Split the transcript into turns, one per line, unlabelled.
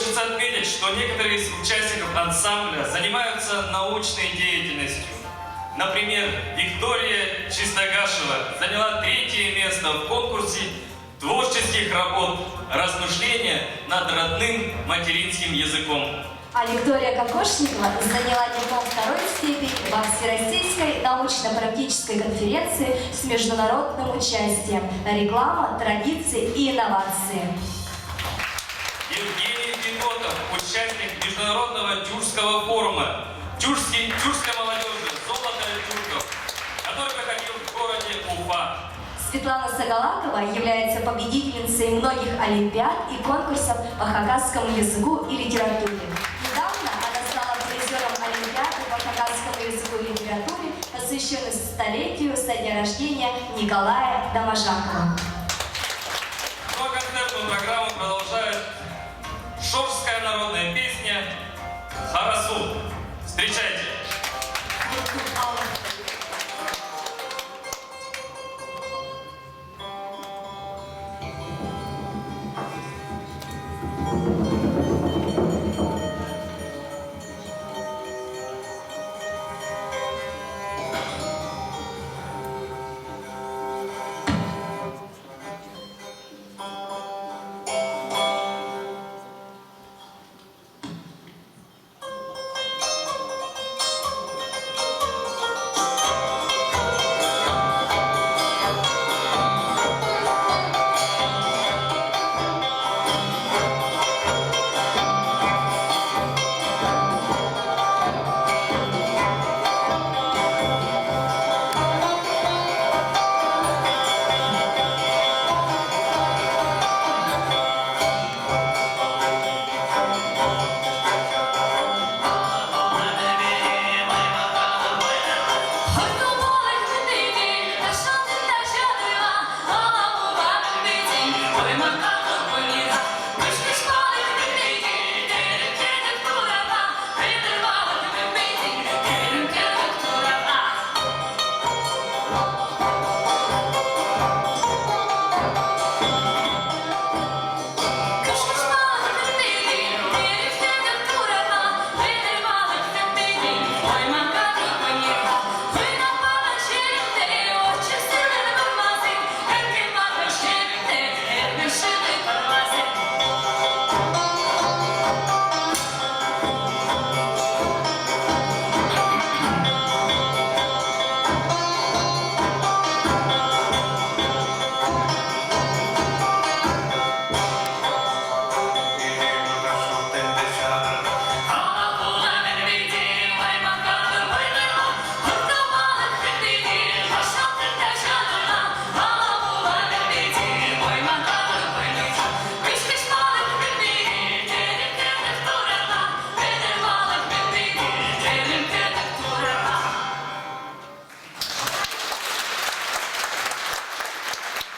Хочется отметить, что некоторые из участников ансамбля занимаются научной деятельностью. Например, Виктория Чистогашева заняла 3-е место в конкурсе творческих работ «Размышления над родным материнским языком».
А Виктория Кокошникова заняла диплом 2-й степени во Всероссийской научно-практической конференции с международным участием «Реклама, традиции и инновации».
Евгений Федотов, участник международного тюркского форума «Тюркская молодежи. Золото тюрков», который проходил в городе Уфа.
Светлана Сагалакова является победительницей многих олимпиад и конкурсов по хакасскому языку и литературе. Недавно она стала призером олимпиады по хакасскому языку и литературе, посвященной столетию со дня рождения Николая Доможакова.